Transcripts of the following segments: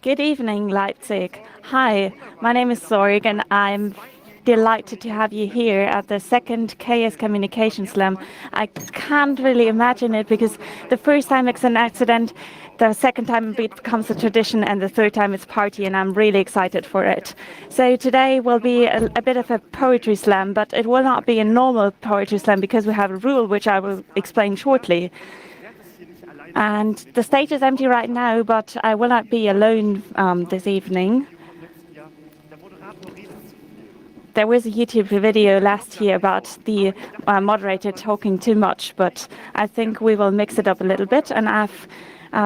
Good evening, Leipzig. Hi, my name is Sorg, and I'm delighted to have you here at the second KS Communication Slam. I can't really imagine it because the first time it's an accident, the second time it becomes a tradition, and the third time it's party, and I'm really excited for it. So today will be a bit of a poetry slam, but it will not be a normal poetry slam because we have a rule which I will explain shortly. And the stage is empty right now, but I will not be alone this evening. There was a YouTube video last year about the moderator talking too much, but I think we will mix it up a little bit, and I've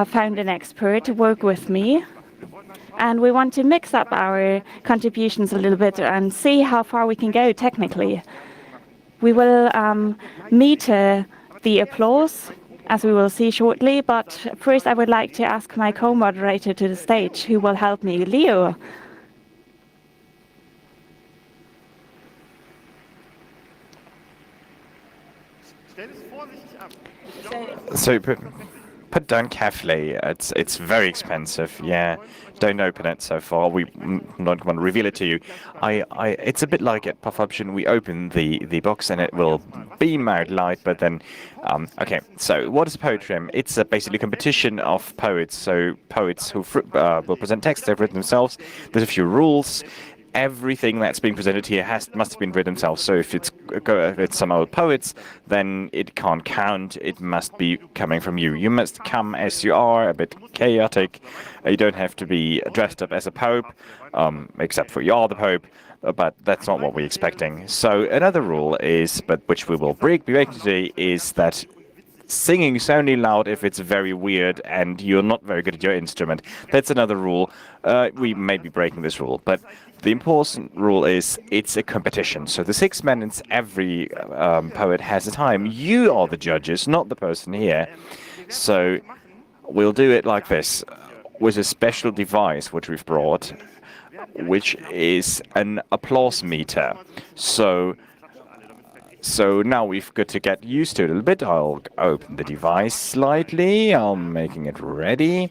found an expert to work with me. And we want to mix up our contributions a little bit and see how far we can go technically. We will meter the applause, as we will see shortly, but first I would like to ask my co-moderator to the stage, who will help me, Leo. So put down carefully. It's very expensive. Yeah, don't open it so far. We not want to reveal it to you. It's a bit like at Puff Option. We open the box and it will beam out light. But then, okay. So what is poetry? It's basically a competition of poets. So poets who will present texts they've written themselves. There's a few rules. Everything that's being presented here must have been written themselves. So if it's some old poets, then it can't count. It must be coming from you. You must come as you are, a bit chaotic. You don't have to be dressed up as a pope, except for you're the pope. But that's not what we're expecting. So another rule is, but which we will break today, is that singing is only loud if it's very weird and you're not very good at your instrument. That's another rule. We may be breaking this rule, but the important rule is it's a competition. So the 6 minutes every poet has a time. You are the judges, not the person here. So we'll do it like this, with a special device which we've brought, which is an applause meter. So now we've got to get used to it a little bit. I'll open the device slightly. I'm making it ready.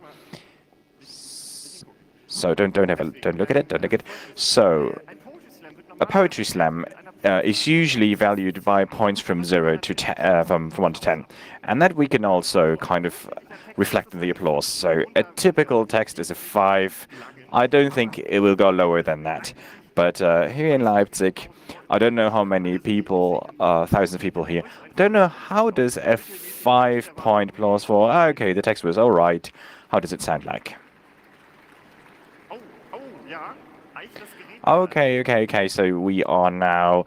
So don't look at it. Don't look at it. So a poetry slam is usually valued by points from 0 to 10, from 1 to 10, and that we can also kind of reflect in the applause. So a typical text is a 5. I don't think it will go lower than that. But here in Leipzig, I don't know how many people, thousands of people here. I don't know how does a 5-point applause for. Okay, the text was all right. How does it sound like? Okay. So we are now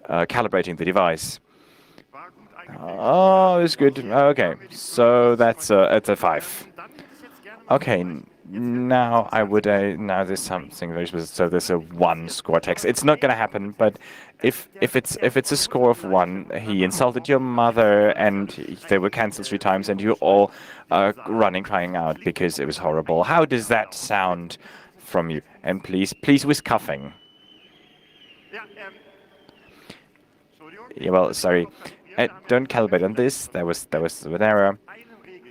calibrating the device. Oh, it's good. Okay, so that's it's a 5. Okay. Now I would now there's something very specific. So there's a 1 score text. It's not going to happen, but if it's a score of 1, he insulted your mother and they were cancelled 3 times, and you're all running, crying out because it was horrible. How does that sound from you? And please with coughing. Yeah, well, sorry. Don't calibrate on this. There was an error.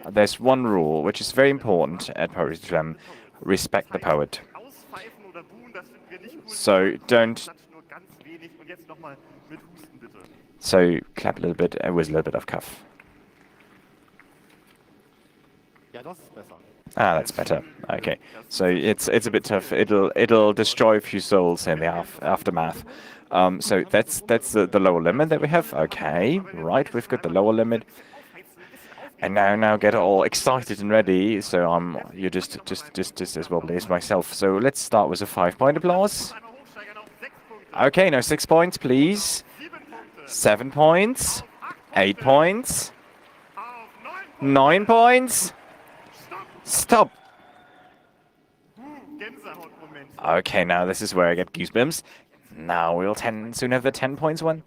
There's one rule which is very important at Poetry Slam: respect the poet. So don't. So clap a little bit with a little bit of cough. Ah, that's better. Okay, so it's a bit tough. It'll destroy a few souls in the aftermath. So that's the lower limit that we have. Okay, right, we've got the lower limit. And now get all excited and ready. So you're just as wobbly as myself. So let's start with a 5-point applause. Okay, now 6 points, please. 7 points. 8 points. 9 points. Stop. Okay, now this is where I get goosebumps. Now we'll soon have the 10 points one.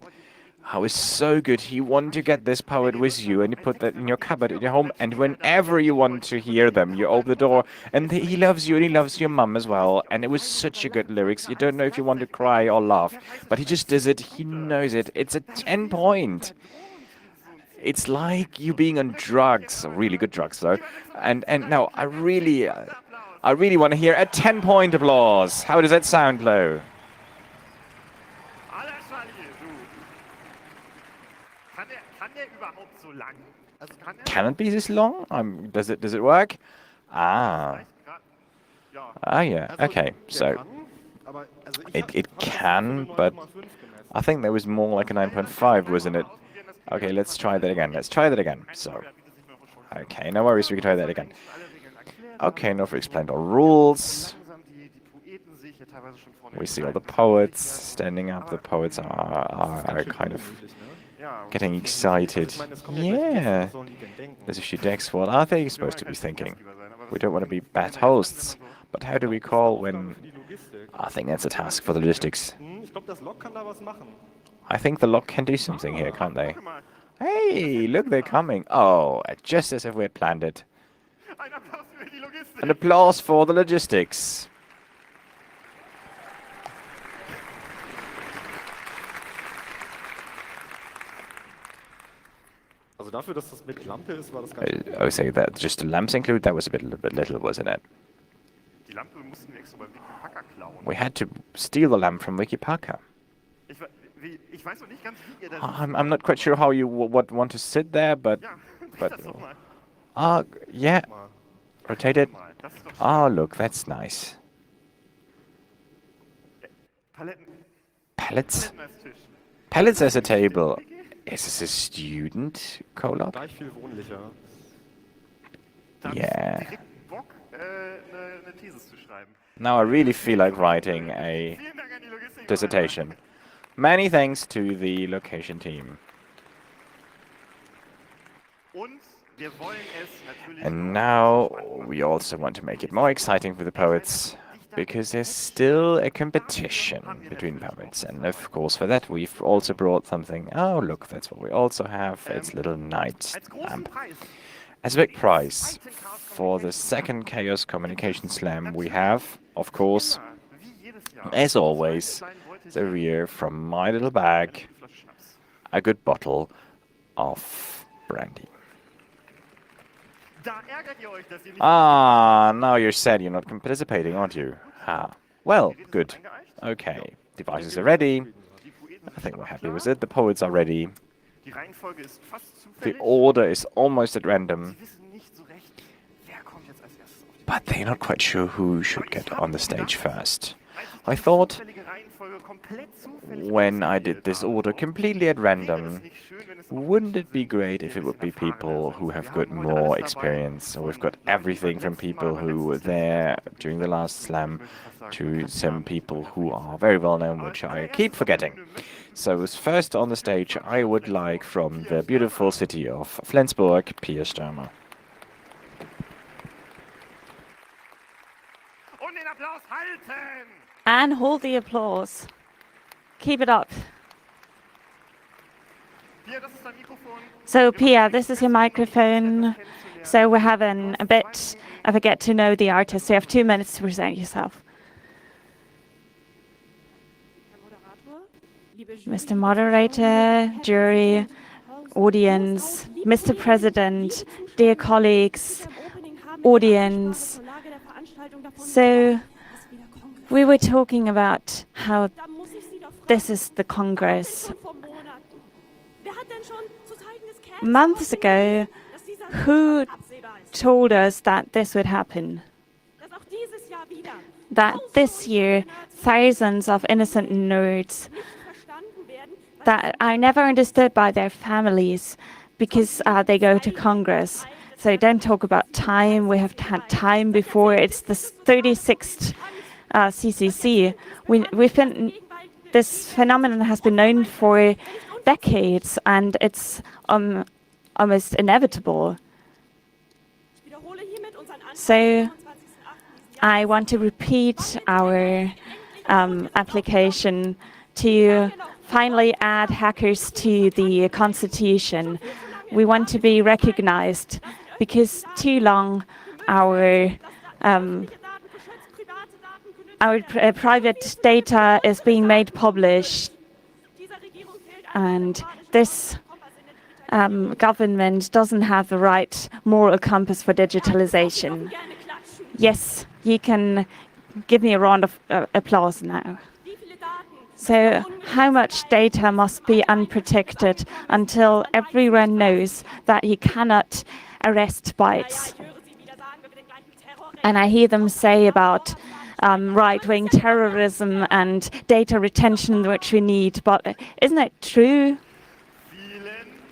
I was so good. He wanted to get this poet with you, and you put that in your cupboard in your home, and whenever you want to hear them, you open the door, and he loves you, and he loves your mum as well, and it was such a good lyrics. You don't know if you want to cry or laugh, but he just does it. He knows it. It's a 10-point. It's like you being on drugs, really good drugs though. And now I really I really want to hear a 10-point applause. How does that sound, Flo? Aller Charlie, du. Kann der überhaupt so lang? Also kann er Can it be this long? Does it work? Ah. vielleicht grad, ja. Ah, yeah. Okay, so it can, but I think there was more like a 9.5, wasn't it? Okay, let's try that again. Let's try that again. So, okay, no worries, we can try that again. Okay, now we explained our rules. We see all the poets standing up. The poets are kind of getting excited. Yeah, as if she decks, what are they supposed to be thinking? We don't want to be bad hosts, but how do we call when... I think that's a task for the logistics. I think the lock can do something here, can't they? Hey, look, they're coming. Oh, just as if we had planned it. An applause for the logistics. Also dafür, dass das mit Lampe ist, war das ganz I would say that just the lamps included, that was a bit little, wasn't it? Die Lampe mussten wir extra beim Wikipacker klauen. We had to steal the lamp from Wikipacker. Ich weiß noch nicht ganz, wie ihr das... I'm not quite sure how you would want to sit there, but... Ja, but das doch mal. yeah. Rotate it. Mal. Das ist doch schön. Oh, look, that's nice. Paletten. Pallets? Paletten als Tisch. Pallets as a table. Is this a student co-op? gleich viel wohnlicher. Da hab ich Yeah. direkt Bock, eine Thesis zu schreiben. Now I really feel like writing a Vielen Dank an die Logistik. dissertation. Many thanks to the location team. Und wir wollen es natürlich... And now we also want to make it more exciting for the poets, because there's still a competition between poets. And of course, for that, we've also brought something. Oh, look, that's what we also have. It's little night als großen lamp. Preis. As a big prize for the second Chaos Communication Slam, we have, of course, Wie jedes Jahr. as always, Sein wollte ich the rear from my little bag, eine Flasche Schnaps. a good bottle of brandy. Da ärgert ihr euch, dass ihr nicht... Ah, now you're sad you're not participating, aren't you? Ah, well, good. eingeeicht. Okay, devices are ready. Die Poeten I think we're sind happy klar. with it. The poets are ready. Die Reihenfolge ist fast The zufällig. order is almost at random, Sie wissen nicht so recht, wer kommt jetzt als erstes auf die but they're not quite sure who should get on the stage Als first. ich I diese thought zufällige Reihenfolge komplett zufällig when I ausgewählt did this habe, order completely at wäre es random, nicht schön, wenn es wouldn't it be great if it would be people who have got more experience? So we've got everything from people who were there during the last slam to some people who are very well known, which I keep forgetting. So as first on the stage, I would like from the beautiful city of Flensburg, Pia Stürmer. Und den Applaus halten! And hold the applause. Keep it up. Hier, das ist dein Mikrofon. So, Pia, this is your microphone. So we're having a bit of a get to know the artist. So you have 2 minutes to present yourself. Mr. Moderator, jury, audience, Mr. President, dear colleagues, audience. So we were talking about how this is the Congress. Months ago, who told us that this would happen? That this year, thousands of innocent nerds that are never understood by their families because they go to Congress. So don't talk about time. We have had time before. It's the 36th CCC. We've been, this phenomenon has been known for decades, and it's almost inevitable. So I want to repeat our application to finally add hackers to the constitution. We want to be recognized because too long our private data is being made published, and this government doesn't have the right moral compass for digitalization. Yes, you can give me a round of applause now. So how much data must be unprotected until everyone knows that you cannot arrest bytes? And I hear them say about right-wing terrorism and data retention, which we need, but isn't it true? Vielen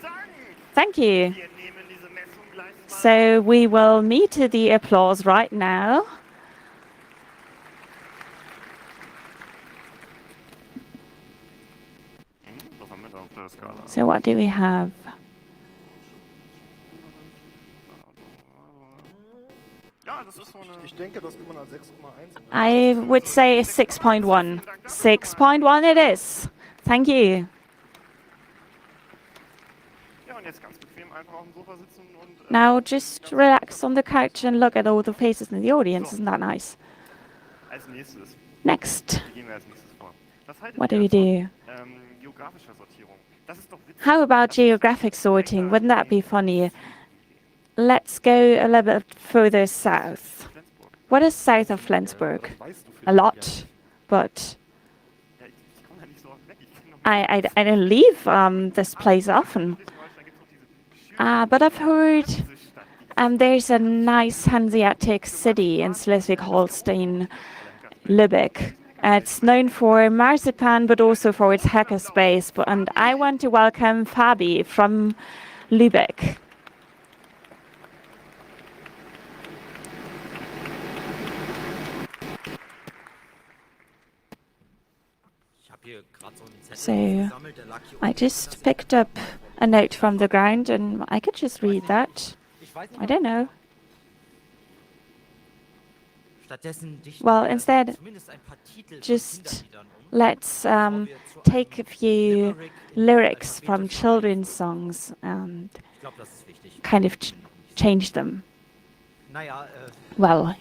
Dank. Thank you. Wir nehmen diese Messung gleich mal. So we will meter the applause right now. Was haben wir da auf der Skala? So what do we have? Ja, das ist so eine... Ich denke, das kann man als 6,1. I would say 6.1. 6.1 it is. Thank you. Ja, und jetzt ganz bequem einfach auf dem Sofa sitzen und... Now just relax on the couch and look at all the faces in the audience. Isn't that nice? Als nächstes, Next, wie gehen wir als nächstes vor? Was haltet what do ihr we davon? do? Geografischer Sortierung. Das ist doch witzig. How about geographic sorting? Wouldn't that be funny? Let's go a little bit further south. Flensburg. What is south of Flensburg? Weißt du A vielleicht lot, but Ja, ich komme da nicht so oft weg. Ich kenn noch I don't leave this place often. Schleswig-Holstein gibt's noch diese schöne But I've heard Stadt, die there's a nice Hanseatic city in Schleswig-Holstein, Lübeck. It's known for marzipan, but also for its hackerspace. And I want to welcome Fabi from Lübeck. So I just picked up a note from the ground, and I could just read that. I don't know. Well, instead, just let's take a few lyrics from children's songs and kind of change them. Well,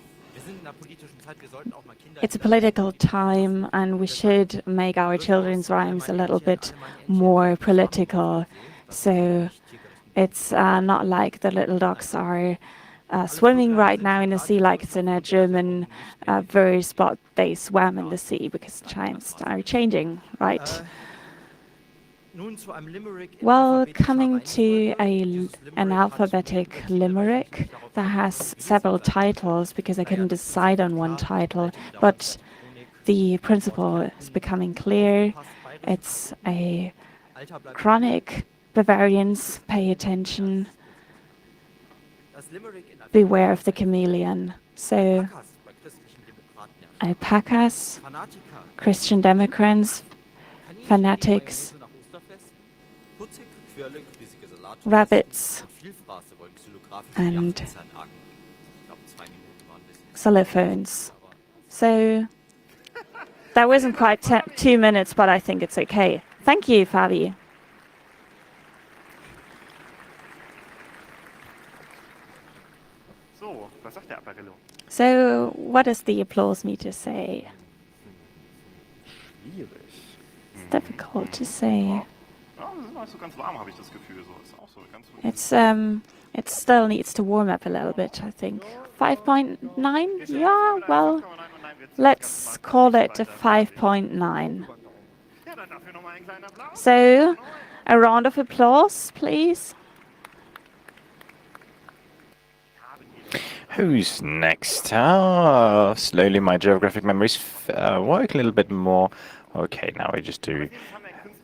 it's a political time, and we should make our children's rhymes a little bit more political. So it's not like the little dogs are swimming right now in the sea like it's in a German verse, but they swam in the sea because times are changing, right? Well, coming to an alphabetic limerick that has several titles because I couldn't decide on one title, but the principle is becoming clear. It's a chronic Bavarians, pay attention, beware of the chameleon. So, alpacas, Christian Democrats, fanatics, rabbits, and xylophones. So, that wasn't quite 2 minutes, but I think it's okay. Thank you, Fabi. So, was sagt der Apparillo? So, what does the applause meter say? schwierig. It's difficult to say. Ja, das ist noch nicht so ganz warm, habe ich das Gefühl. So, ist auch so ganz It still needs to warm up a little bit, I think. 5.9? Yeah, well, let's call it a 5.9. Ja, dann dafür nochmal einen kleinen Applaus. So, a round of applause, please. Who's next? Ah, slowly my geographic memories work a little bit more. Okay, now I just do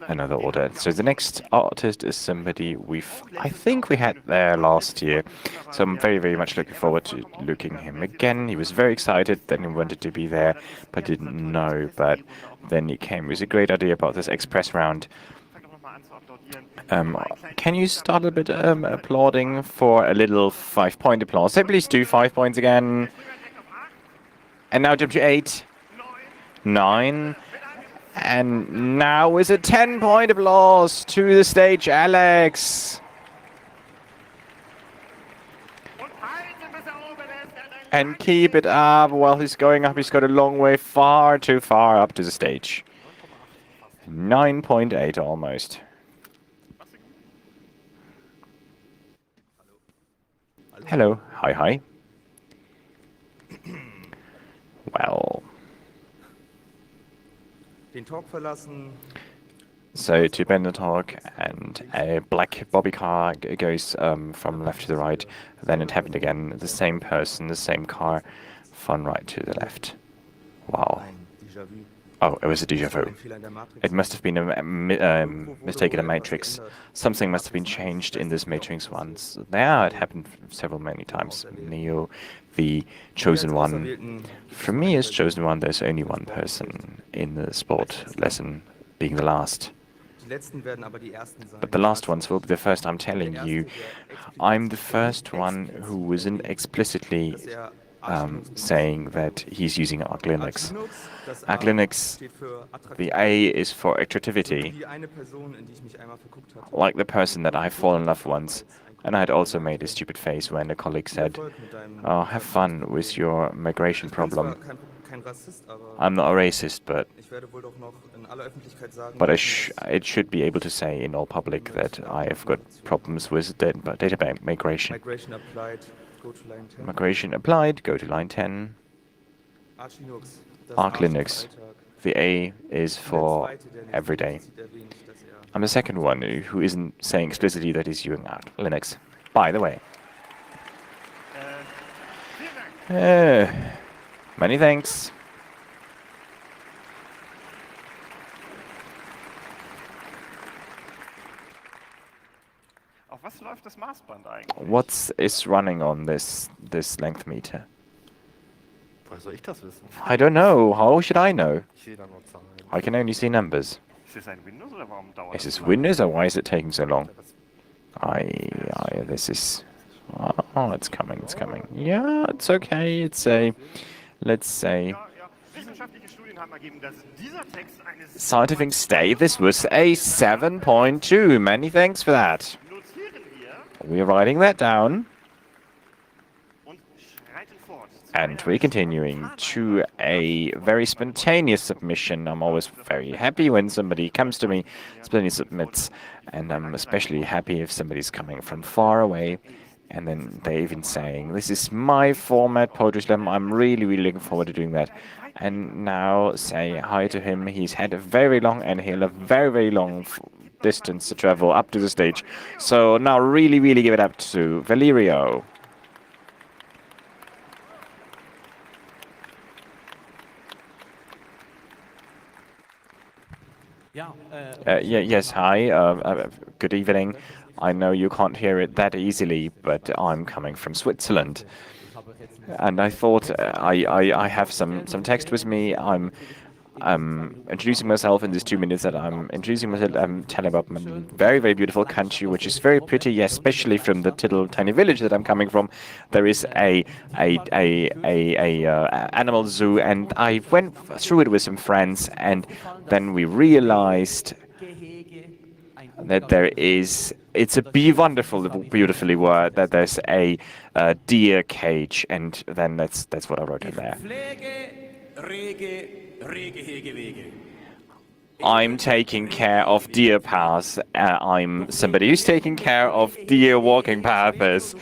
another order. So the next artist is somebody I think we had there last year. So I'm very, very much looking forward to looking him again. He was very excited, then he wanted to be there, but didn't know. But then he came with a great idea about this express round. Fang doch nochmal an zu applaudieren. Can you start a bit applauding for a little 5-point applause? So please do 5 points again. And now jump to 8, 9, and now is a 10-point applause to the stage, Alex. Und halten, bis oben ist. And keep it up while he's going up. He's got a long way, far too far up to the stage. 9.8 almost. Hello. Hi, hi. den Talk verlassen. So to bend the talk, and a black bobby car goes from left to the right. Then it happened again. The same person, the same car, from right to the left. Wow. Ein Déjà-vu. Oh, it was a déjà vu. Ein Fehler in der Matrix. It must have been a mistake in a matrix. Something must have been changed in this matrix once. Yeah, it happened many times. Neo, the chosen one. For me, as chosen one, there's only one person in the sport lesson, being the last. Die letzten werden aber die ersten sein. But the last ones will be the first. I'm telling you, I'm the first one who wasn't explicitly saying that he's using Arch Linux. Das Arch Linux, steht für the A is for attractivity, die eine Person, in die ich mich einmal verguckt hatte. like the person that I fall in love once. And I had also made a stupid face when a colleague said, "Oh, have fun with your migration problem." Kein Rassist, aber I'm not a racist, but ich werde wohl doch noch in aller Öffentlichkeit sagen, it should be able to say in all public that I have got problems with data migration. Migration applied, go to line 10. Migration applied, go to line 10. Arch Linux. Das Arch A steht für Linux. Alltag. The A is Der for zweite, der nicht every day. explizit erwähnt, dass I'm the second one who isn't saying explicitly that he's using Arch Linux. By the way. Vielen Dank. Many thanks. Auf was läuft das Maßband eigentlich? What is running on this length meter? Woher soll ich das wissen? I don't know. How should I know? Ich sehe da nur Zahlen. I can only see numbers. Ist das ein Windows oder warum dauert Is das this so Windows or why is it taking so long? This is... Oh, it's coming. Yeah, it's okay. It's a... Let's say... Ja, ja. Wissenschaftliche Studien haben ergeben, dass dieser Text eine Scientific state, this was a 7.2. Many thanks for that. notieren wir We're writing that down. und schreiten fort. And we're continuing to a very spontaneous submission. I'm always very happy when somebody comes to me, spontaneously submits, and I'm especially happy if somebody's coming from far away, and then they're even saying, "This is my format, Poetry Slam. I'm really, really looking forward to doing that." And now say hi to him. He's had a very long and he'll have very, very long distance to travel up to the stage. So now really, really give it up to Valerio. Yes, hi. Good evening. I know you can't hear it that easily, but I'm coming from Switzerland. And I thought I have some text with me. I'm introducing myself in these 2 minutes that I'm introducing myself. I'm telling about my very, very beautiful country, which is very pretty, yes, especially from the little tiny village that I'm coming from. There is a animal zoo, and I went through it with some friends, and then we realized that it's a beautifully word, that there's a deer cage, and then that's what I wrote in there. I'm taking care of deer paths. I'm somebody who's taking care of deer walking paths,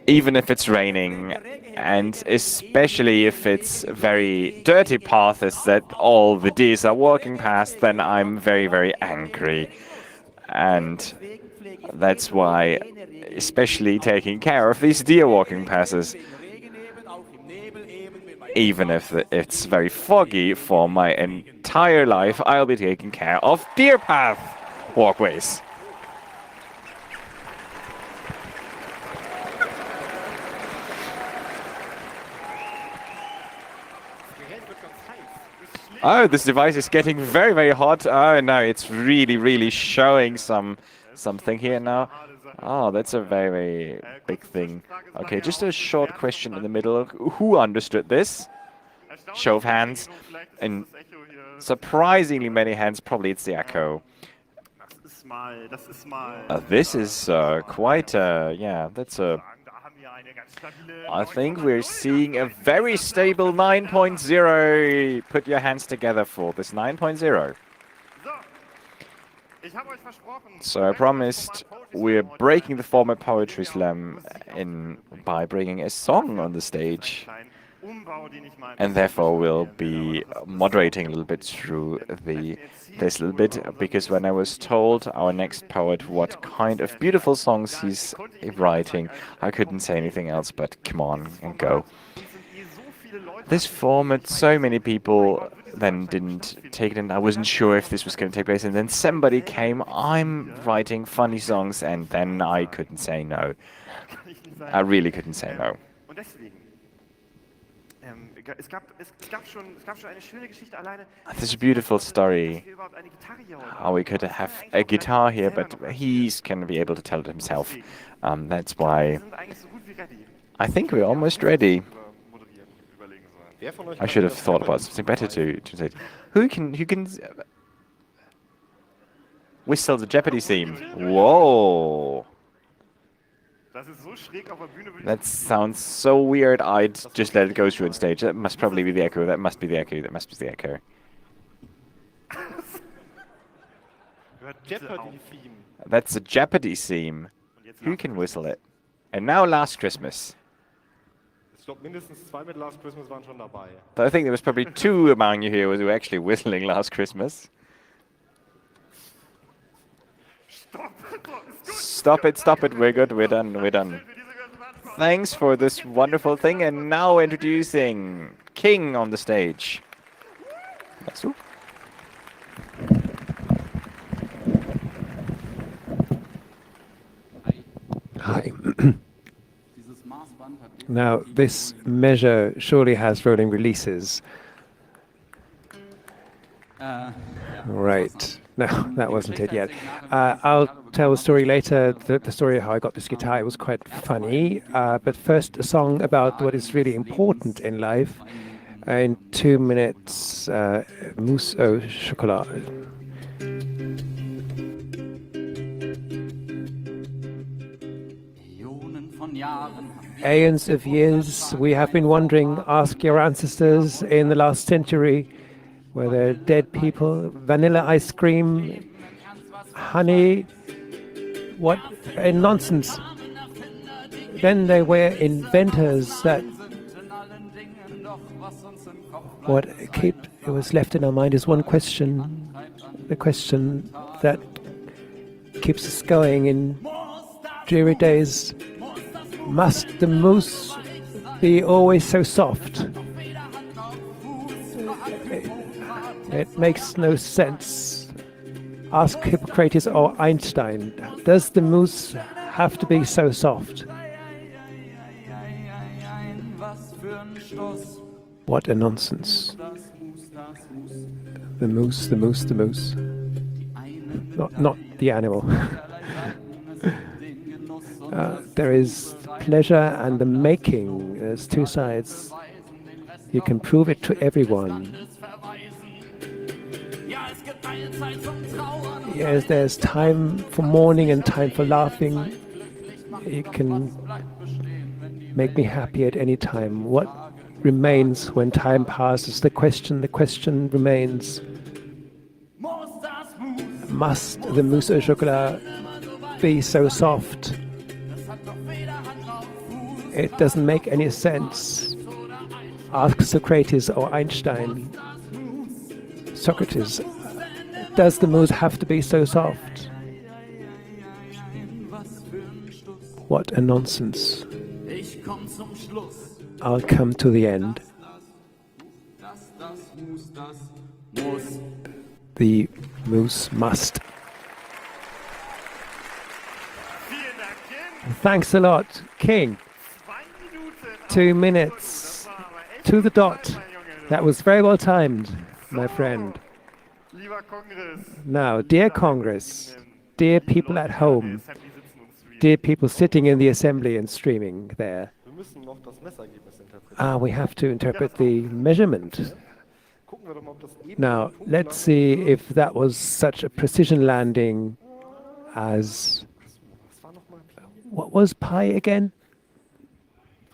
even if it's raining, and especially if it's very dirty paths that all the deers are walking past, then I'm very, very angry. And that's why, especially taking care of these deer walking paths, even if it's very foggy for my entire life, I'll be taking care of deer path walkways. Oh, this device is getting very, very hot. Oh no, it's really, really showing something here now. Oh, that's a very big thing. Okay, just a short question in the middle. Who understood this? Show of hands. And surprisingly many hands. Probably it's the echo. This is quite yeah, that's a... I think we're seeing a very stable 9.0. Put your hands together for this 9.0. So I promised we're breaking the format Poetry Slam by bringing a song on the stage. Umbau, den ich mal and therefore will be moderating a little bit through this little bit, because when I was told our next poet what kind of beautiful songs he's writing, I couldn't say anything else but come on and go. This format, so many people then didn't take it, and I wasn't sure if this was going to take place, and then somebody came, I'm writing funny songs, and then I couldn't say no. I really couldn't say no. Und deswegen, es gab schon eine schöne Geschichte alleine. There's a beautiful story Dass wir überhaupt eine Gitarre hier heute how we could have a guitar here, but he's going to be able to tell it himself. That's why Wir sind eigentlich so gut wie ready. I think we're almost ready. Moderieren, überlegen sollen. Wer von euch I kann should have das thought selber about something better to say. Who can whistle the Jeopardy theme? Whoa! Das ist so schräg auf der Bühne. würde ich That sounds so weird. I'd just let it go through on stage. That must probably be the echo. That must be the echo. That must be the echo. Hört bitte auf. Jeopardy Theme. That's the Jeopardy theme. Und jetzt Who can whistle it? And now Last Christmas. Ich glaube, mindestens 2 mit Last Christmas waren schon dabei. I think there was probably 2 among you here who were actually whistling Last Christmas. Stop it, stop it. We're good. We're done. We're done. Thanks for this wonderful thing. And now introducing King on the stage. That's all. Hi. Now, this measure surely has rolling releases. Right. No, that wasn't it yet. I'll tell a story later, the story of how I got this guitar. It was quite funny. But first, a song about what is really important in life. In 2 minutes, Mousse au chocolat. Aeons of years we have been wondering, ask your ancestors in the last century, were there dead people, vanilla ice cream, honey, what nonsense. Then they were inventors that it was left in our mind is one question, the question that keeps us going in dreary days. Must the mousse be always so soft? It makes no sense. Ask Hippocrates or Einstein. Does the mousse have to be so soft? What a nonsense. The mousse, the mousse, the mousse. Not the animal. There is pleasure and the making. There's 2 sides. You can prove it to everyone. Yes, there's time for mourning and time for laughing. You can make me happy at any time. What remains when time passes? The question remains. Must the mousse au chocolat be so soft? It doesn't make any sense. Ask Socrates or Einstein. Socrates, does the mousse have to be so soft? What a nonsense. I'll come to the end. The mousse must. Thanks a lot, King. 2 minutes to the dot. That was very well timed, my friend. Now, dear Congress, dear people at home, dear people sitting in the assembly and streaming there, Wir müssen noch das Messergebnis interpretieren. we have to interpret the measurement. Gucken wir doch mal, ob das eben Now, let's see if that was such a precision landing as... Was war noch mal Pi? What was pi again?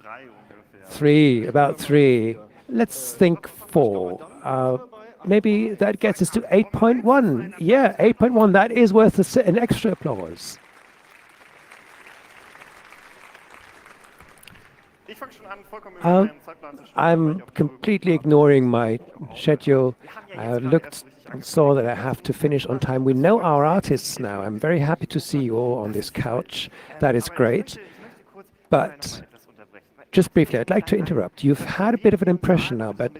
3 ungefähr. 3, about 3. Let's think 4. Maybe that gets us to 8.1. Yeah, 8.1. That is worth an extra applause. Ich fange schon an, vollkommen über I'll- deinen Zeitplan zu sprechen, weil ich I'm auch completely ignoring my schedule. I looked and saw that I have to finish on time. We know our artists now. I'm very happy to see you all on this couch. That is great. But just briefly, I'd like to interrupt. You've had a bit of an impression now, but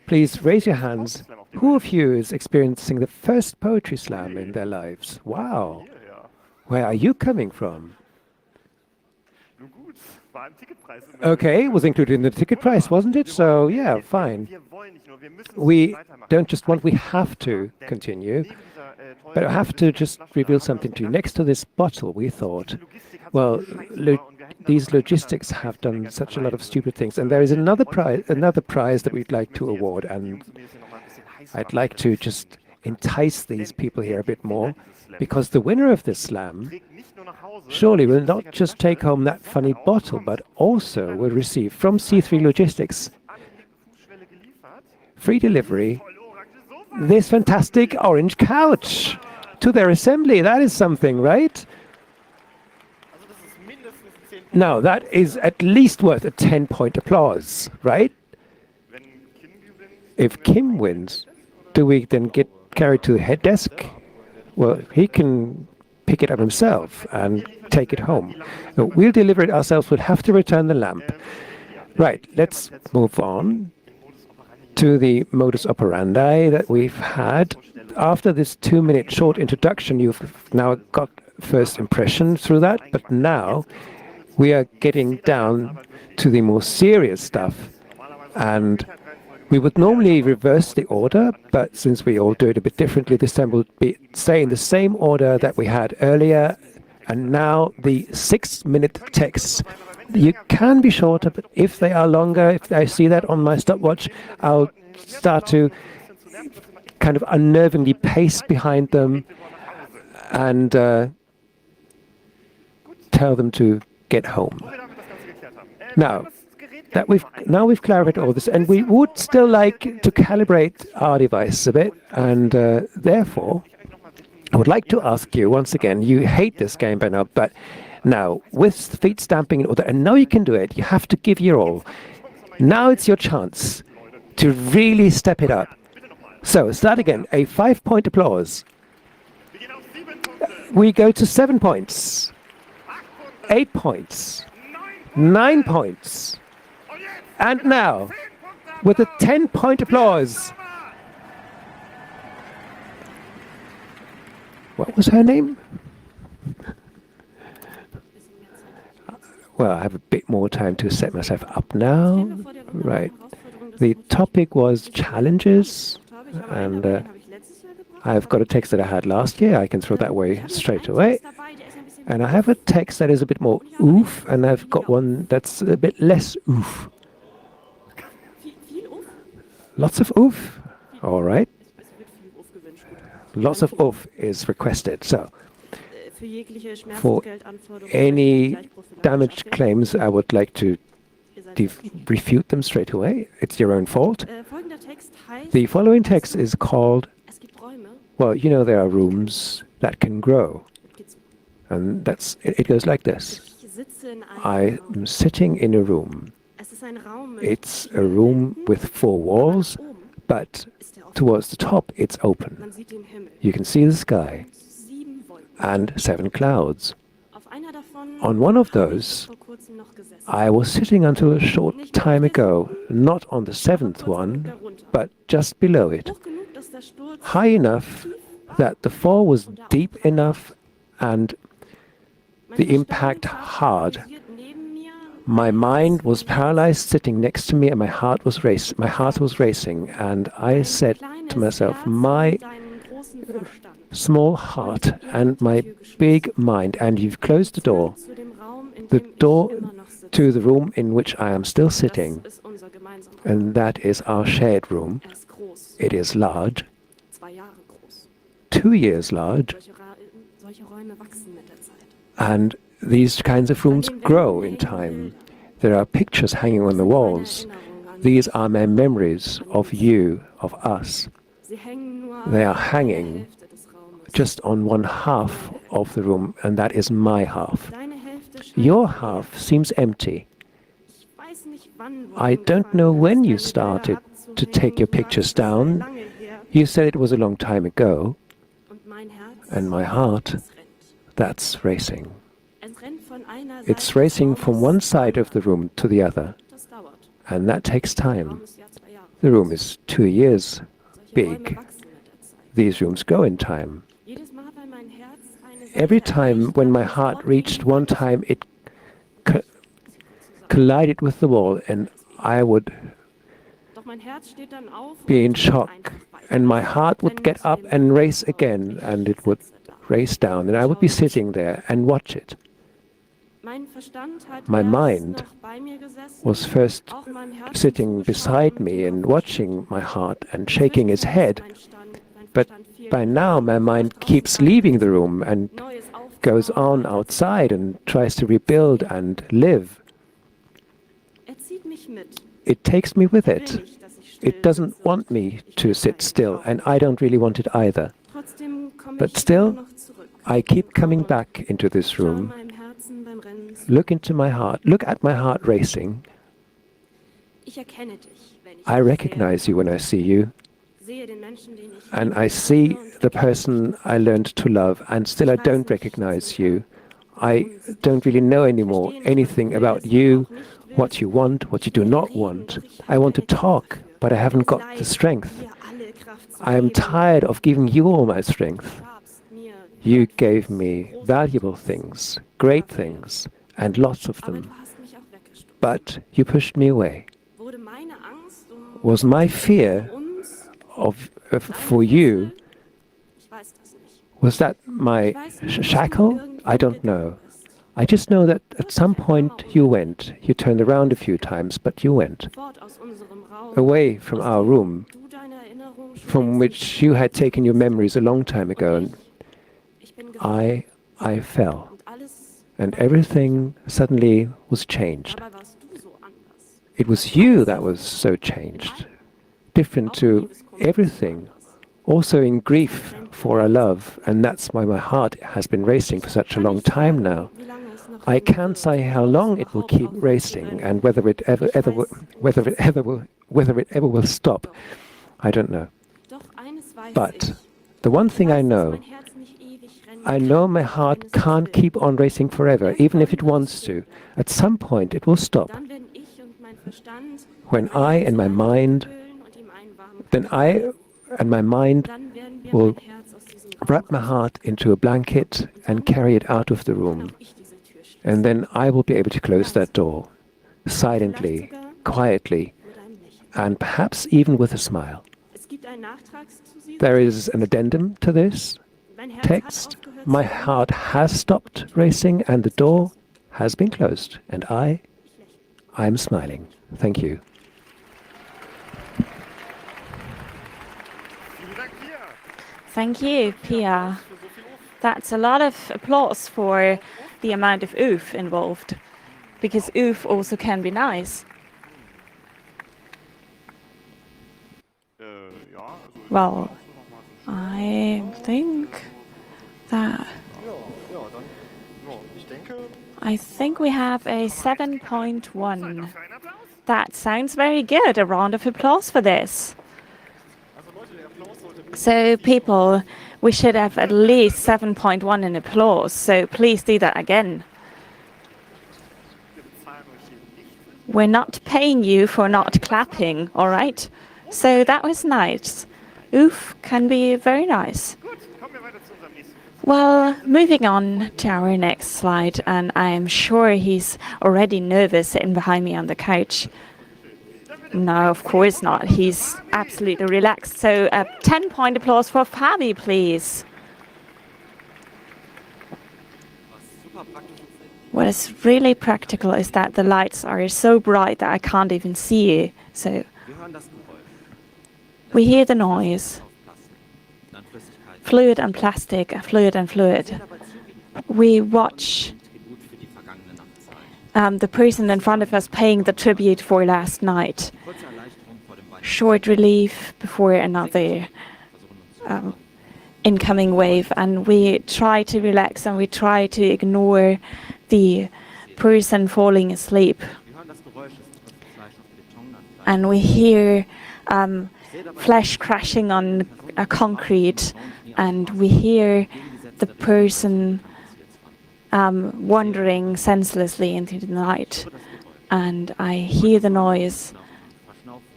please raise your hands. Who of you is experiencing the first poetry slam in their lives? Wow. Where are you coming from? Nun gut, war im Ticketpreis. Okay, it was included in the ticket price, wasn't it? So, yeah, fine. Wir wollen nicht nur, wir müssen We weitermachen. don't just want, we have to continue. Neben dieser, But I have to just reveal something to you. Next to this bottle, we thought, well, these logistics have done such a lot of stupid things, and there is another prize that we'd like to award, and I'd like to just entice these people here a bit more, because the winner of this slam surely will not just take home that funny bottle, but also will receive from C3 Logistics free delivery this fantastic orange couch to their assembly. That is something, right? Now, that is at least worth a 10-point applause, right? If Kim wins, do we then get carried to the head desk? Well, he can pick it up himself and take it home. No, we'll deliver it ourselves. We'll have to return the lamp. Right, let's move on to the modus operandi that we've had. After this 2-minute short introduction, you've now got first impression through that, but now we are getting down to the more serious stuff. And we would normally reverse the order, but since we all do it a bit differently, this time we'll be saying the same order that we had earlier. And now the 6-minute texts. You can be shorter, but if they are longer, if I see that on my stopwatch, I'll start to kind of unnervingly pace behind them and tell them to get home. Now that we've clarified all this, and we would still like to calibrate our device a bit, and therefore I would like to ask you once again. You hate this game by now, but now with feet stamping in order, and now you can do it. You have to give your all. Now it's your chance to really step it up. So start again. A 5-point applause. We go to 7 points, 8 points, 9 points, and now with a 10-point applause. What was her name? Well, I have a bit more time to set myself up now. Right. The topic was challenges, and I've got a text that I had last year. I can throw that away straight away. And I have a text that is a bit more oof, and I've got one that's a bit less oof. Lots of oof? All right. Lots of oof is requested. So, for any damage claims, I would like to refute them straight away. It's your own fault. The following text is called, well, you know, there are rooms that can grow. And it goes like this. I am sitting in a room. It's a room with 4 walls, but towards the top it's open. You can see the sky and 7 clouds. On one of those, I was sitting until a short time ago, not on the 7th one, but just below it, high enough that the fall was deep enough and the impact hard. My mind was paralyzed sitting next to me, and my heart was racing, and I said to myself, my small heart and my big mind, and you've closed the door to the room in which I am still sitting, and that is our shared room. It is large, 2 years large, and these kinds of rooms grow in time. There are pictures hanging on the walls. These are my memories of you, of us. They are hanging just on 1/2 of the room, and that is my half. Your half seems empty. I don't know when you started to take your pictures down. You said it was a long time ago, and my heart, that's racing. It's racing from one side of the room to the other, and that takes time. The room is 2 years big. These rooms go in time. Every time when my heart reached one time, it collided with the wall, and I would be in shock, and my heart would get up and race again, and it would race down, and I would be sitting there and watch it. My mind was first sitting beside me and watching my heart and shaking its head, but by now my mind keeps leaving the room and goes on outside and tries to rebuild and live. It takes me with it. It doesn't want me to sit still, and I don't really want it either. But still, I keep coming back into this room, look into my heart, look at my heart racing. I recognize you when I see you, and I see the person I learned to love, and still I don't recognize you. I don't really know anymore anything about you, what you want, what you do not want. I want to talk, but I haven't got the strength. I am tired of giving you all my strength. You gave me valuable things, great things, and lots of them. But you pushed me away. Was my fear for you, was that my shackle? I don't know. I just know that at some point you went. You turned around a few times, but you went away from our room, from which you had taken your memories a long time ago, and I fell, and everything suddenly was changed. It was you that was so changed, different to everything, also in grief for our love, and that's why my heart has been racing for such a long time now. I can't say how long it will keep racing, and whether it ever will stop. I don't know. But the one thing I know my heart can't keep on racing forever, even if it wants to. At some point it will stop. When I and my mind will wrap my heart into a blanket and carry it out of the room. And then I will be able to close that door, silently, quietly, and perhaps even with a smile. There is an addendum to this text. My heart has stopped racing and the door has been closed, and I'm smiling. Thank you. Thank you, Pia. That's a lot of applause for the amount of oof involved, because oof also can be nice. Well, I think we have a 7.1. That sounds very good. A round of applause for this. So people, we should have at least 7.1 in applause. So please do that again. We're not paying you for not clapping, all right? So that was nice. Oof can be very nice. Well, moving on to our next slide, and I am sure he's already nervous sitting behind me on the couch. No, of course not. He's absolutely relaxed. So a 10-point applause for Fabi, please. What is really practical is that the lights are so bright that I can't even see you. So we hear the noise. Fluid and plastic, fluid and fluid. We watch the person in front of us paying the tribute for last night. Short relief before another incoming wave, and we try to relax and we try to ignore the person falling asleep. and we hear flesh crashing on a concrete, and we hear the person wandering senselessly into the night, and I hear the noise.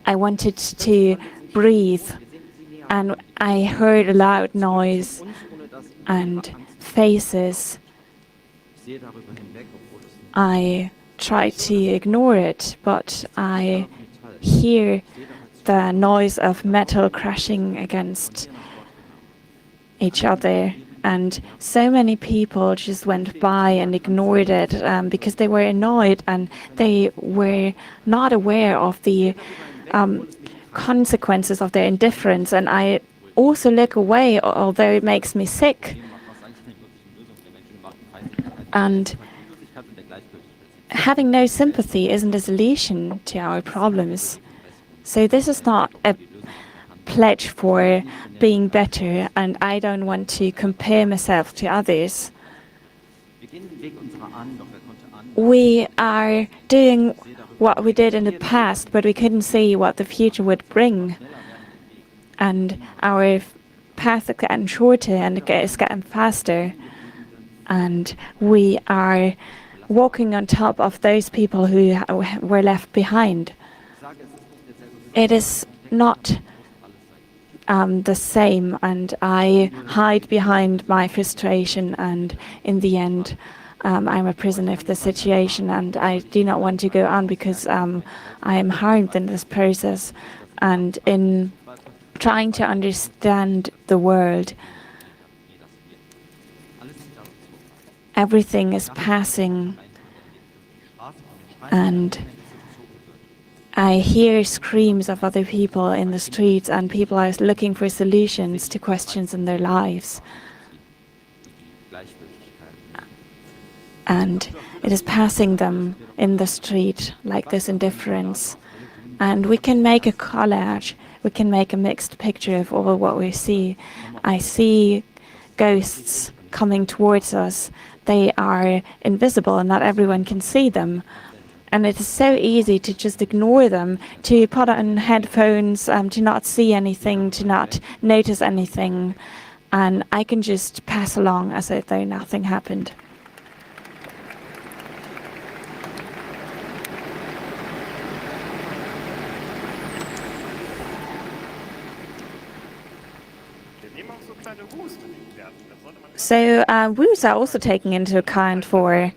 I wanted to breathe, and I heard a loud noise and faces. I tried to ignore it, but I hear the noise of metal crashing against each other. And so many people just went by and ignored it because they were annoyed and they were not aware of the consequences of their indifference. And I also look away, although it makes me sick. And having no sympathy isn't a solution to our problems. So this is not a pledge for being better, and I don't want to compare myself to others. We are doing what we did in the past, but we couldn't see what the future would bring. And our path is getting shorter and it's getting faster. And we are walking on top of those people who were left behind. It is not the same, and I hide behind my frustration, and in the end I'm a prisoner of the situation, and I do not want to go on because I am harmed in this process. And in trying to understand the world, everything is passing, and I hear screams of other people in the streets, and people are looking for solutions to questions in their lives. And it is passing them in the street like this indifference. And we can make a collage, we can make a mixed picture of all what we see. I see ghosts coming towards us. They are invisible and not everyone can see them. And it is so easy to just ignore them, to put on headphones, to not see anything, to not notice anything. And I can just pass along as if though nothing happened. So woos are also taken into account for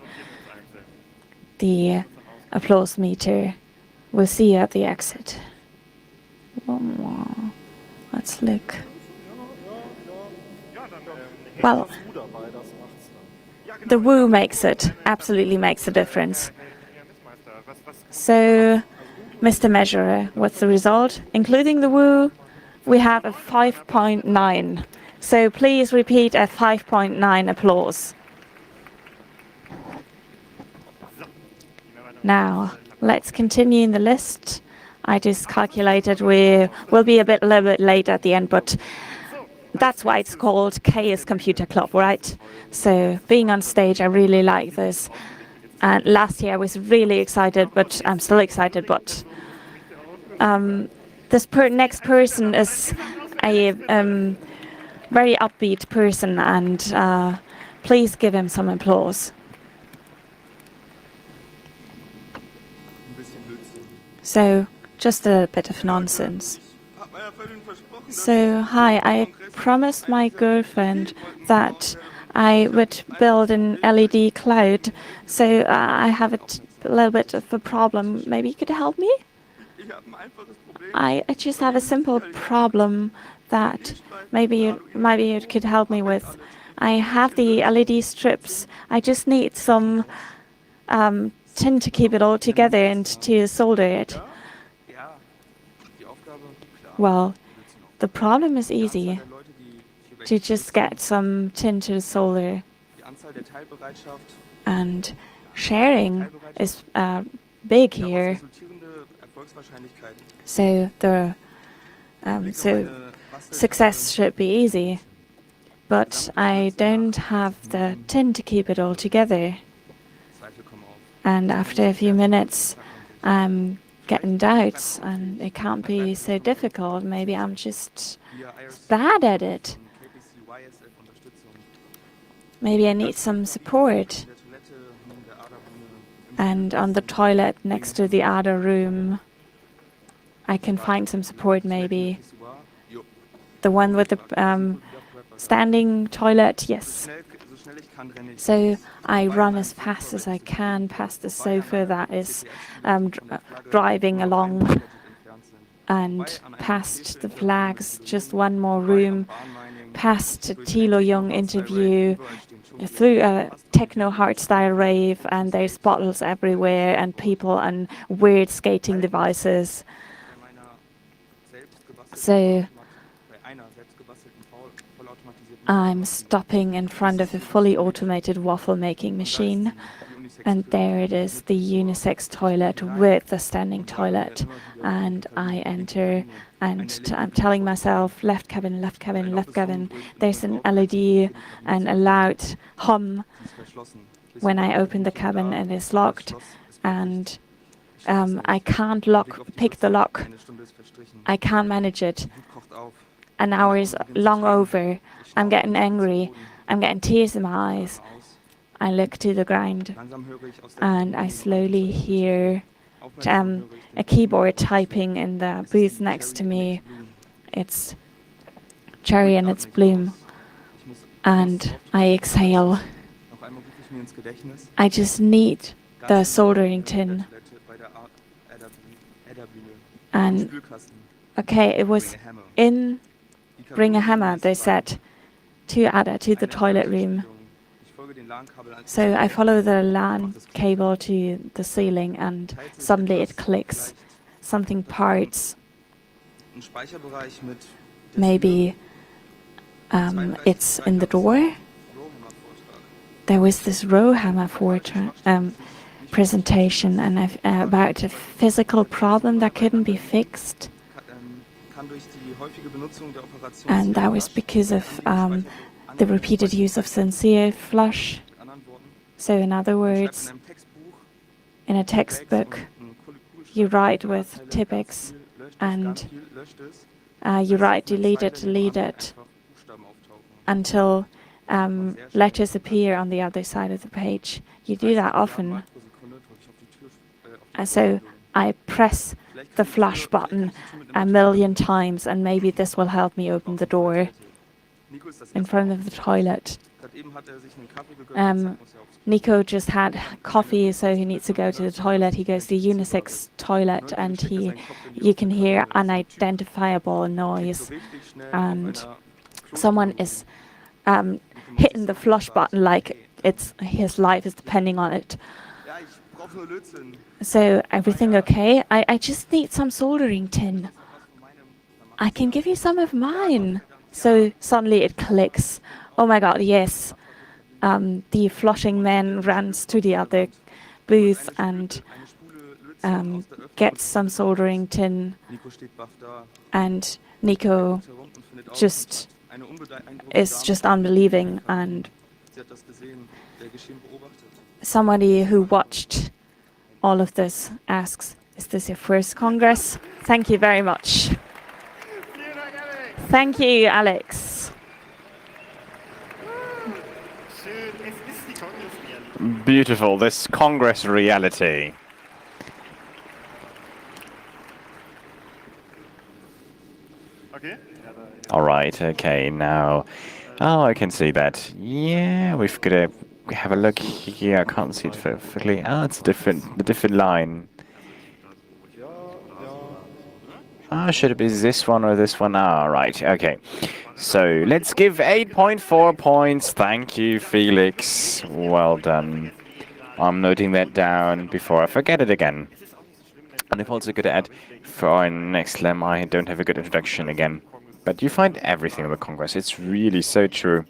the applause meter. We'll see you at the exit. One more. Let's look. Well, the woo makes it, absolutely makes a difference. So, Mr. Measurer, what's the result? Including the woo, we have a 5.9. So please repeat a 5.9 applause. Now, let's continue in the list. I just calculated we will be a little bit late at the end, but that's why it's called Chaos Computer Club, right? So being on stage, I really like this. And last year I was really excited, but I'm still excited. But this next person is a very upbeat person, and please give him some applause. So, just a bit of nonsense. So, hi, I promised my girlfriend that I would build an LED cloud. So, I have a little bit of a problem. Maybe you could help me? I just have a simple problem that maybe you could help me with. I have the LED strips. I just need some tin to keep it all together and to solder it. Well, the problem is easy. To just get some tin to solder. And sharing is big here. So the success should be easy. But I don't have the tin to keep it all together. And after a few minutes, I'm getting doubts, and it can't be so difficult. Maybe I'm just bad at it. Maybe I need some support. And on the toilet next to the other room, I can find some support maybe. The one with the standing toilet, yes. So I run as fast as I can past the sofa that is driving along and past the flags, just one more room, past a Thilo Jung interview, through a techno hardstyle rave, and there's bottles everywhere and people and weird skating devices. So I'm stopping in front of a fully automated waffle making machine, and there it is, the unisex toilet with the standing toilet. And I enter, and I'm telling myself, left cabin, left cabin, left cabin. There's an LED and a loud hum when I open the cabin, and it's locked. And I can't pick the lock. I can't manage it. An hour is long over. I'm getting angry. I'm getting tears in my eyes. I look to the ground, and I slowly hear a keyboard typing in the booth next to me. It's cherry and it's bloom. And I exhale. I just need the soldering tin. And okay, it was in Bring a Hammer, they said, to the toilet room. So I follow the LAN cable to the ceiling, and suddenly it clicks. Something parts. Maybe it's in the door. There was this Rowhammer presentation and about a physical problem that couldn't be fixed. And that was because of the repeated use of sincere flush. So in other words, in a textbook, you write with Tipex and you write delete it until letters appear on the other side of the page. You do that often. So I press the flush button a million times, and maybe this will help me open the door in front of the toilet. Nico just had coffee, so he needs to go to the toilet. He goes to the unisex toilet, and you can hear unidentifiable noise, and someone is hitting the flush button like his life is depending on it. So everything okay? I just need some soldering tin. I can give you some of mine. So suddenly it clicks. Oh my god, yes. The flushing man runs to the other booth and gets some soldering tin. And Nico is just unbelieving, and somebody who watched all of this asks, is this your first Congress? Thank you very much. Thank you, Alex. Beautiful, this Congress reality. Okay. All right, okay, now, oh, I can see that. Yeah, we've got to have a look here. I can't see it perfectly. Oh, it's a different line. Ah, should it be this one or this one? Ah, right, okay. So let's give 8.4 points. Thank you, Felix. Well done. I'm noting that down before I forget it again. And I've also got to add, for our next slam, I don't have a good introduction again. But you find everything in the Congress. It's really so true.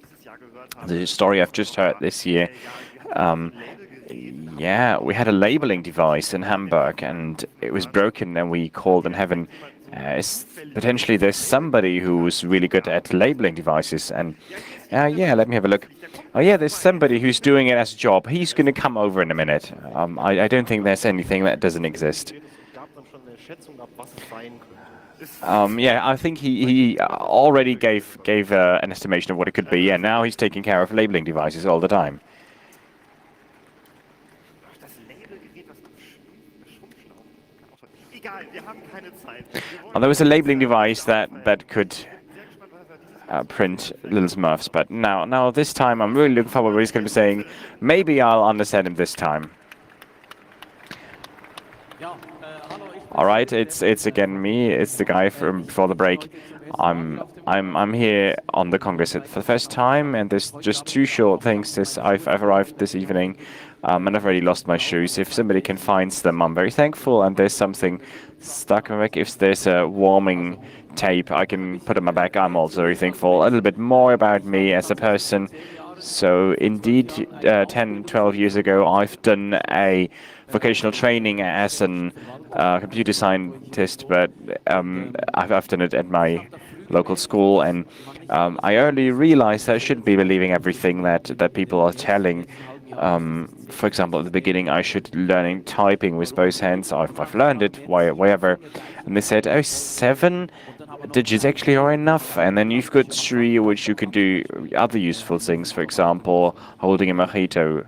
The story I've just heard this year, yeah, we had a labeling device in Hamburg, and it was broken, and we called in heaven. Potentially there's somebody who's really good at labeling devices, and yeah, let me have a look. Oh yeah, there's somebody who's doing it as a job. He's going to come over in a minute. I don't think there's anything that doesn't exist. Schätzung ab, was es sein könnte. Yeah, I think he already gave an estimation of what it could be, and now he's taking care of labeling devices all the time. Das Labelgerät, was Schrumpfschrauben. Egal, wir haben keine Zeit. There was a labeling device that could print Little Smurfs, but now this time I'm really looking forward to what he's going to be saying. Maybe I'll understand him this time. All right, it's again me. It's the guy from before the break. I'm here on the Congress for the first time, and there's just two short things. I've arrived this evening, and I've already lost my shoes. If somebody can find them, I'm very thankful. And there's something stuck in my back. If there's a warming tape I can put on my back, I'm also very thankful. A little bit more about me as a person. So indeed, 10, 12 years ago, I've done a vocational training as an computer scientist, but I've done it at my local school, and I early realized I shouldn't be believing everything that people are telling. For example, at the beginning, I should learning typing with both hands. I've learned it, wherever, and they said, oh, 7 digits actually are enough, and then you've got 3, which you can do other useful things. For example, holding a mojito.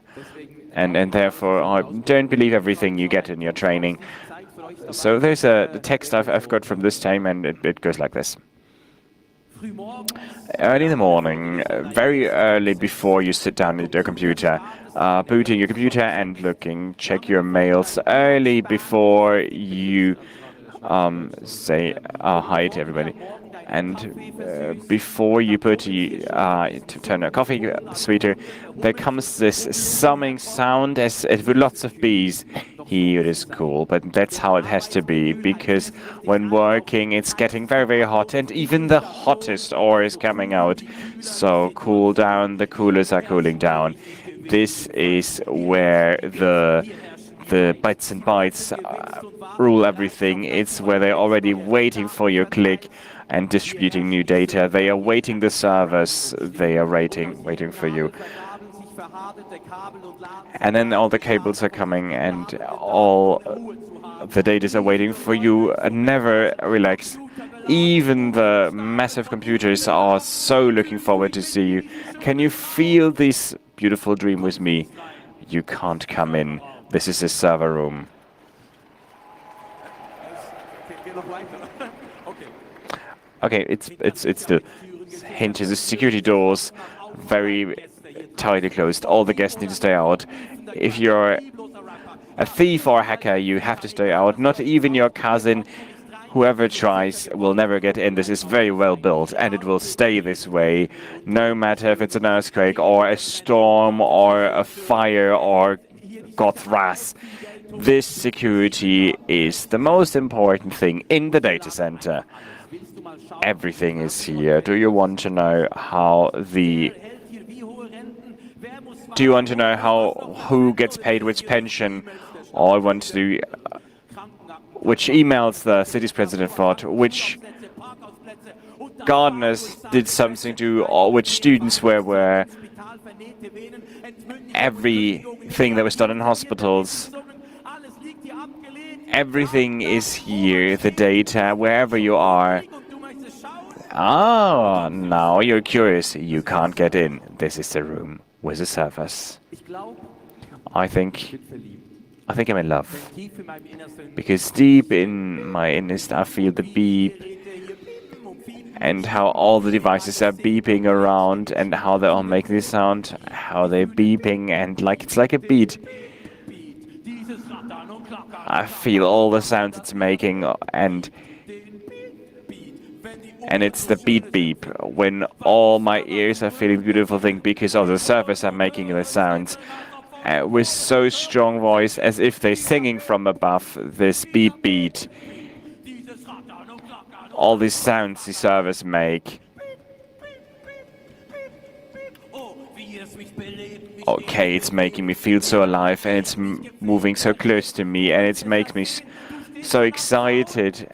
And therefore, I don't believe everything you get in your training. So there's the text I've got from this time, and it goes like this. Early in the morning, very early before you sit down at your computer, booting your computer and check your mails early before you say hi to everybody. And before you put to turn a coffee sweeter, there comes this summing sound as with lots of bees. Here it is cool, but that's how it has to be, because when working it's getting very, very hot, and even the hottest ore is coming out. So cool down, the coolers are cooling down. This is where the bytes and bytes rule everything. It's where they're already waiting for your click and distributing new data. They are waiting the servers. They are waiting for you. And then all the cables are coming, and all the data are waiting for you. Never relax. Even the massive computers are so looking forward to see you. Can you feel this beautiful dream with me? You can't come in. This is the server room. Okay, it's the hinges, the security doors, very tightly closed. All the guests need to stay out. If you're a thief or a hacker, you have to stay out. Not even your cousin, whoever tries, will never get in. This is very well built, and it will stay this way, no matter if it's an earthquake or a storm or a fire or Gothras. This security is the most important thing in the data center. Everything is here. Do you want to know who gets paid which pension? Or I want to do which emails the city's president thought, which gardeners did something to, or which students were where. Everything that was done in hospitals. Everything is here, the data, wherever you are. Ah, now you're curious. You can't get in. This is the room with the servers. I think I'm in love. Because deep in my innest, I feel the beep, and how all the devices are beeping around, and how they all make this sound, how they're beeping, and it's like a beat. I feel all the sounds it's making, and it's the beat beep when all my ears are feeling beautiful thing, because all the servers are making the sounds with so strong voice, as if they're singing from above. This beat beat, all these sounds the servers make. Okay, it's making me feel so alive, and it's moving so close to me, and it makes me so excited.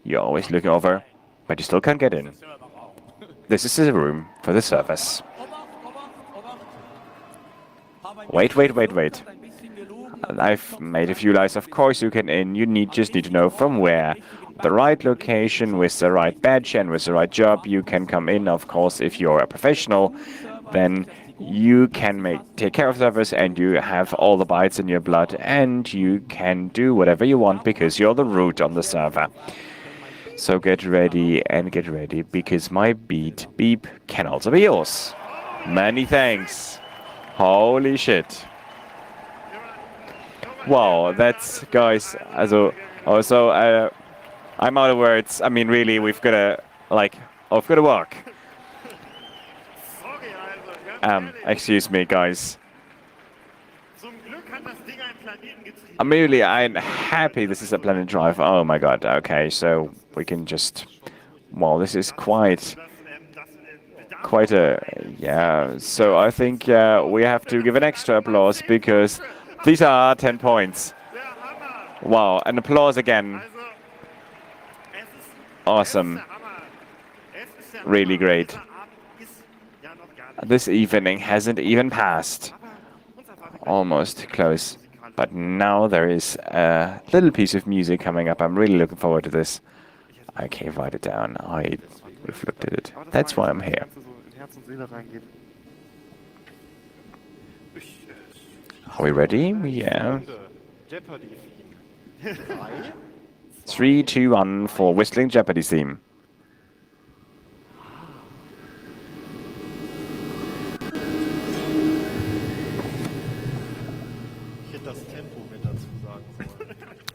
You're always looking over, but you still can't get in. This is the room for the servers. Wait. I've made a few lies. Of course, you can in. You just need to know from where. The right location with the right badge and with the right job, you can come in. Of course, if you're a professional, then you can take care of service and you have all the bytes in your blood and you can do whatever you want because you're the root on the server. So get ready because my beep can also be yours. Many thanks. Holy shit. Wow, that's, guys, also, I'm out of words. I mean, really, we've got to work. Excuse me, guys. I'm happy this is a Planet Drive. Oh my god, okay, so we can just... Well, this is quite a... Yeah, so I think we have to give an extra applause because these are 10 points. Wow, an applause again. Awesome. Really great. This evening hasn't even passed. Almost close. But now there is a little piece of music coming up. I'm really looking forward to this. Okay, write it down. I would have looked at it. That's why I'm here. Are we ready? Yeah. 3, 2, 1 for Whistling Jeopardy theme.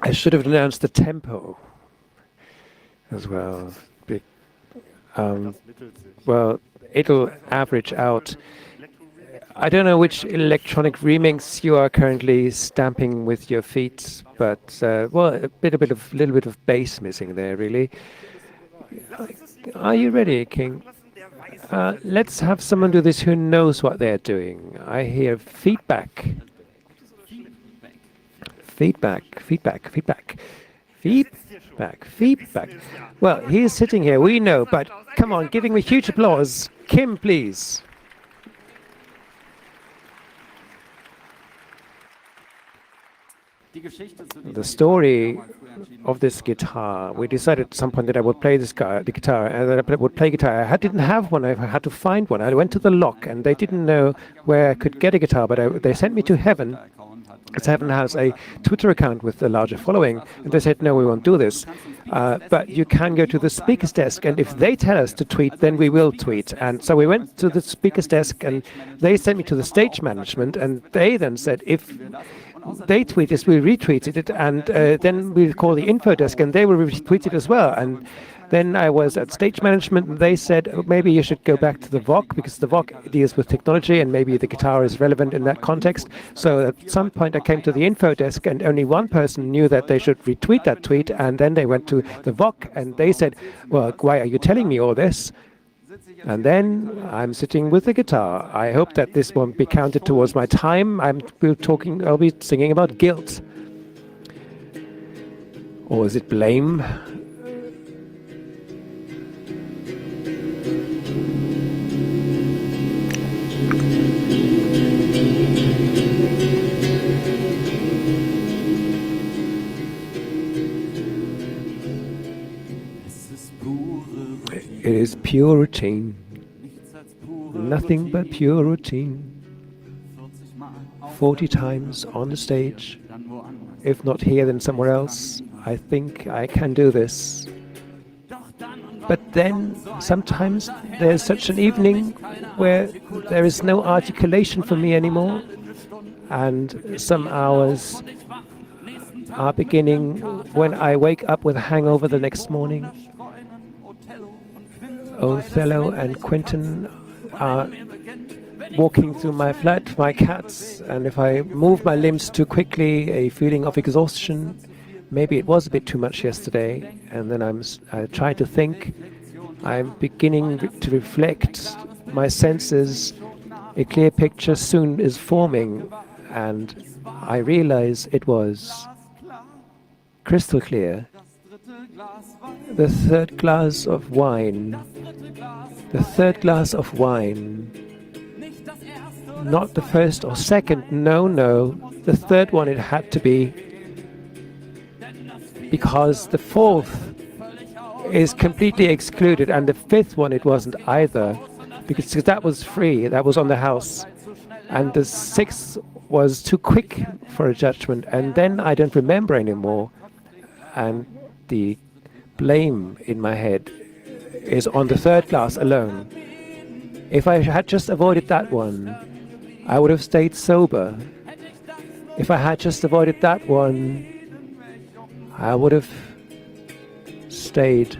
I should have announced the tempo as well. Well, it'll average out. I don't know which electronic remix you are currently stamping with your feet, but well, a little bit of bass missing there, really. Are you ready, King? Let's have someone do this who knows what they're doing. I hear feedback. Feedback. Well, he's sitting here, we know, but come on, giving me huge applause. Kim, please. The story of this guitar, we decided at some point that I would play the guitar, and that I would play guitar. I didn't have one, I had to find one. I went to the lock, and they didn't know where I could get a guitar, but they sent me to Heaven. Because Heaven has a Twitter account with a larger following, and they said, no, we won't do this. But you can go to the speaker's desk, and if they tell us to tweet, then we will tweet. And so we went to the speaker's desk, and they sent me to the stage management, and they then said, if they tweet this, we retweeted it, and then we'll call the info desk, and they will retweet it as well. And then I was at stage management, and they said, oh, maybe you should go back to the VOC, because the VOC deals with technology, and maybe the guitar is relevant in that context. So at some point I came to the info desk, and only one person knew that they should retweet that tweet, and then they went to the VOC, and they said, well, why are you telling me all this? And then I'm sitting with the guitar. I hope that this won't be counted towards my time. I'll be singing about guilt. Or is it blame? It is pure routine, nothing but pure routine. 40 times on the stage, if not here then somewhere else. I think I can do this. But then sometimes there's such an evening where there is no articulation for me anymore, and some hours are beginning when I wake up with a hangover the next morning. Othello and Quentin are walking through my flat, my cats, and if I move my limbs too quickly, a feeling of exhaustion. Maybe it was a bit too much yesterday, and then I try to think. I'm beginning to reflect my senses. A clear picture soon is forming, and I realize it was crystal clear. The third glass of wine. The third glass of wine. not the first or second, no, the third one it had to be, because the fourth is completely excluded, and the fifth one it wasn't either, because that was free, that was on the house, and the sixth was too quick for a judgment, and then I don't remember anymore, and the blame in my head is on the third glass alone. If I had just avoided that one, I would have stayed sober. If I had just avoided that one, I would have stayed.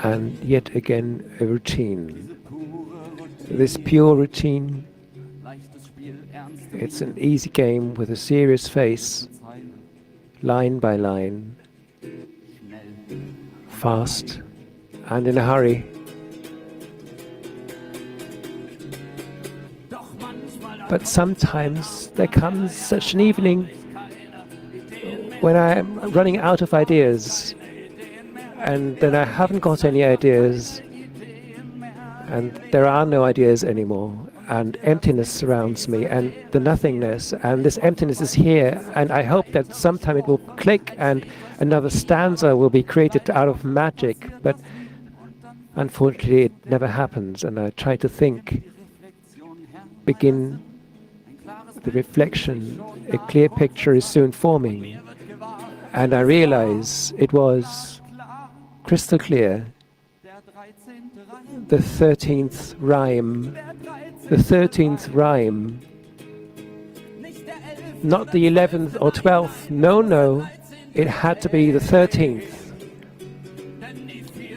And yet again, a routine. This pure routine, it's an easy game with a serious face, line by line, fast and in a hurry. But sometimes there comes such an evening when I'm running out of ideas, and then I haven't got any ideas, and there are no ideas anymore, and emptiness surrounds me, and the nothingness, and this emptiness is here, and I hope that sometime it will click and another stanza will be created out of magic, but unfortunately it never happens, and I try to think, begin the reflection, a clear picture is soon forming, and I realize it was crystal clear. The 13th rhyme, not the 11th or 12th, no, it had to be the 13th,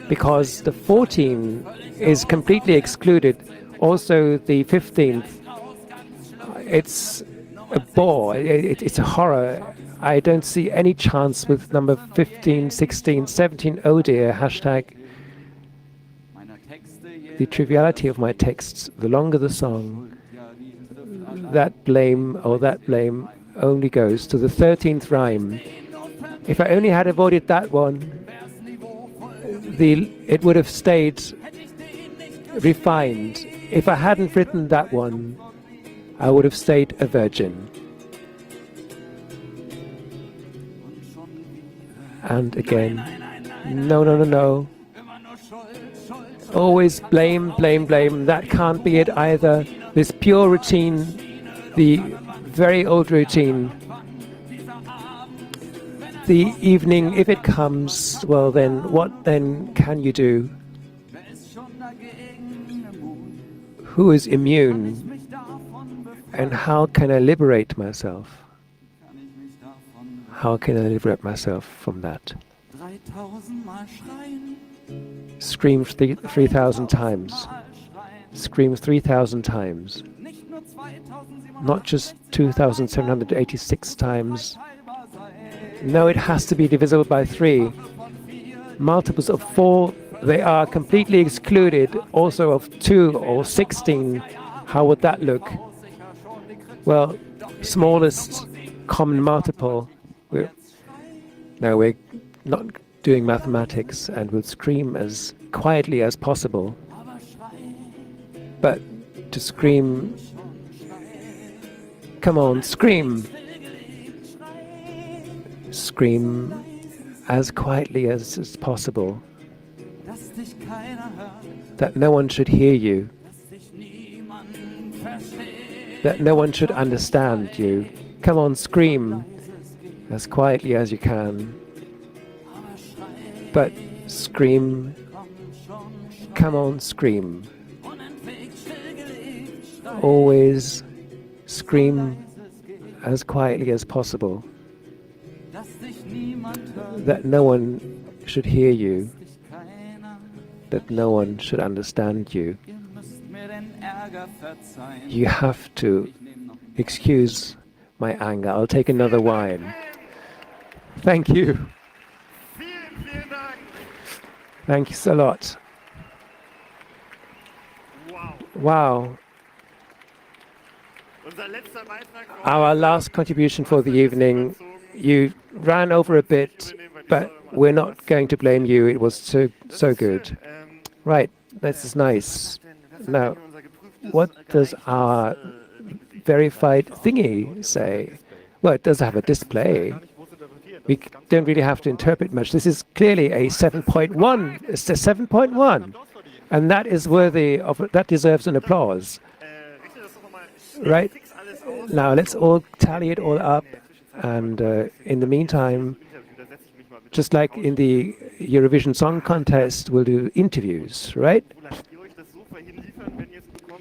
because the 14 is completely excluded, also the 15th, it's a bore, it's a horror. I don't see any chance with number 15, 16, 17, oh dear, hashtag. The triviality of my texts, the longer the song, that blame only goes to the 13th rhyme. If I only had avoided that one, it would have stayed refined. If I hadn't written that one, I would have stayed a virgin. And again, no. Always blame. That can't be it either. This pure routine, the very old routine. The evening, if it comes, well then, what then can you do? Who is immune? And how can I liberate myself? How can I liberate myself from that? Scream 3,000 times. Scream 3,000 times. Not just 2,786 times. No, it has to be divisible by 3. Multiples of 4, they are completely excluded. Also of 2 or 16, how would that look? Well, smallest common multiple. We're not doing mathematics, and we'll scream as quietly as possible. But to scream, come on, scream! Scream as quietly as possible. That no one should hear you. That no one should understand you. Come on, scream as quietly as you can. But scream, come on, scream. Always scream as quietly as possible. That no one should hear you. That no one should understand you. You have to excuse my anger. I'll take another wine. Thank you. Thank you so lot. Wow. Our last contribution for the evening, You ran over a bit, but we're not going to blame you. It was so good. Right, this is nice. Now, what does our verified thingy say? Well, it does have a display. We don't really have to interpret much. This is clearly a 7.1. It's a 7.1. And that is worthy of, that deserves an applause. Right? Now let's all tally it all up. And in the meantime, just like in the Eurovision Song Contest, we'll do interviews, right?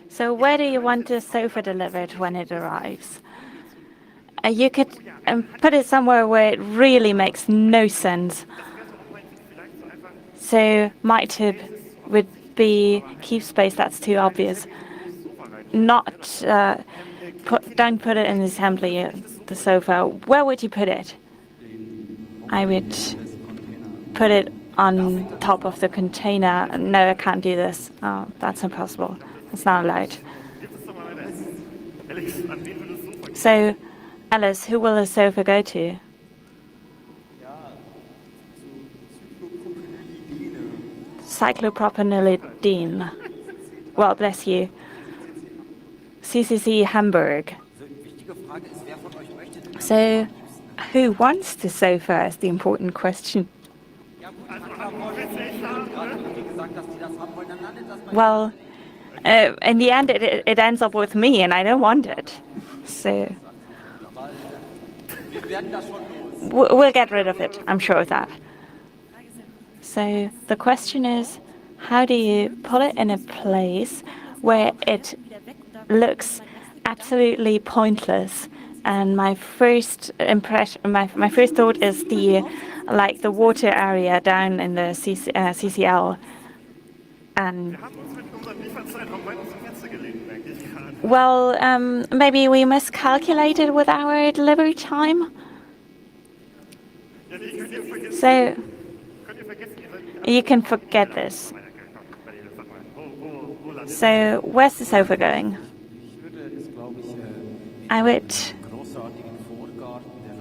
So where do you want the sofa delivered when it arrives? You could put it somewhere where it really makes no sense. So my tip would be keep space. That's too obvious. Not don't put it in the assembly, the sofa. Where would you put it? I would put it on top of the container. No, I can't do this. Oh, that's impossible. It's not allowed. So, Alice, who will the sofa go to? Cyclopropylenidine. Well, bless you. CCC Hamburg. So, who wants the sofa is the important question. Well, in the end, it ends up with me, and I don't want it. So, we'll get rid of it. I'm sure of that. So the question is, how do you put it in a place where it looks absolutely pointless? And my first impression, my first thought is the water area down in the CCL. And well, maybe we miscalculated with our delivery time. So you can forget this. So where's the sofa going? I would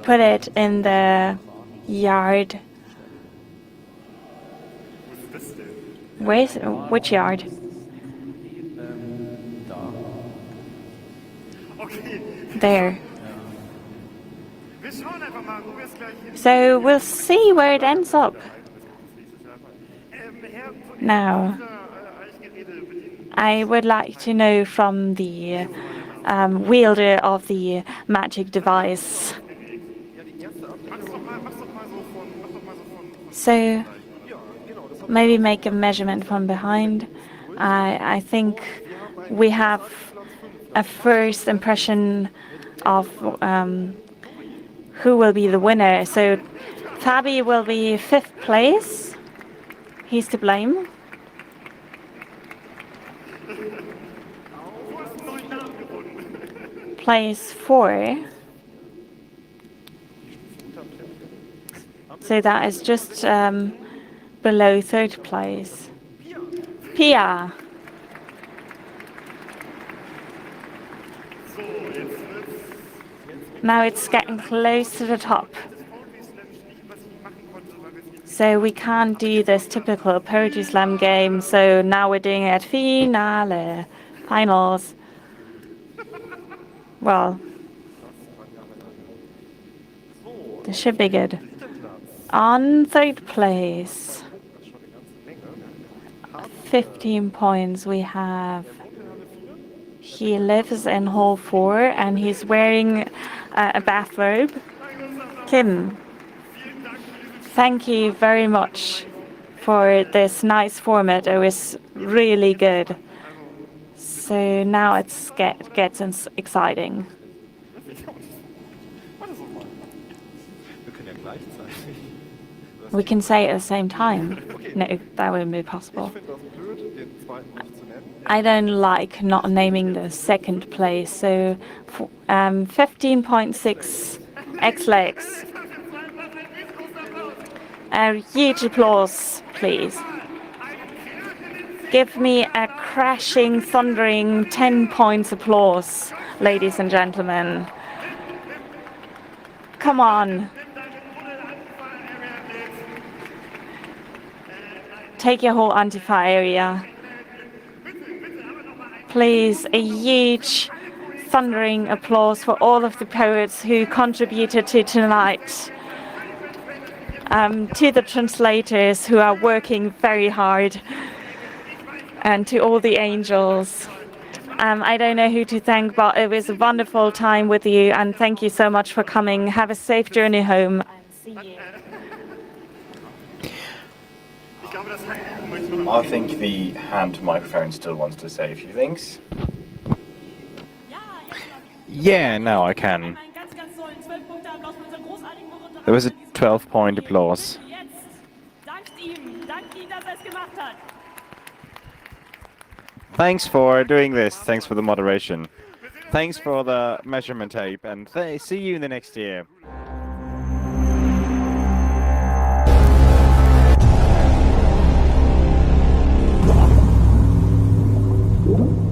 put it in the yard. Which yard? There. So we'll see where it ends up. Now, I would like to know from the wielder of the magic device. So maybe make a measurement from behind. I think we have a first impression of who will be the winner. So Fabi will be 5th place. He's to blame. Place 4. So that is just below 3rd place. Pia. Now it's getting close to the top. So we can't do this typical Poetry Slam game, so now we're doing it at finale, finals. Well, this should be good. On 3rd place, 15 points we have. He lives in Hall 4 and he's wearing a bathrobe. Kim, thank you very much for this nice format. It was really good. So now it gets exciting. We can say it at the same time. No, that wouldn't be possible. I don't like not naming the 2nd place, so 15.6 X-Legs. A huge applause, please. Give me a crashing, thundering 10 points applause, ladies and gentlemen. Come on, take your whole Antifa area. Please, a huge thundering applause for all of the poets who contributed to tonight. To the translators who are working very hard, and to all the angels. I don't know who to thank, but it was a wonderful time with you, and thank you so much for coming. Have a safe journey home. I think the hand microphone still wants to say a few things. Yeah, now I can. There was a 12-point applause. Thanks for doing this. Thanks for the moderation. Thanks for the measurement tape, and see you in the next year. Thank you.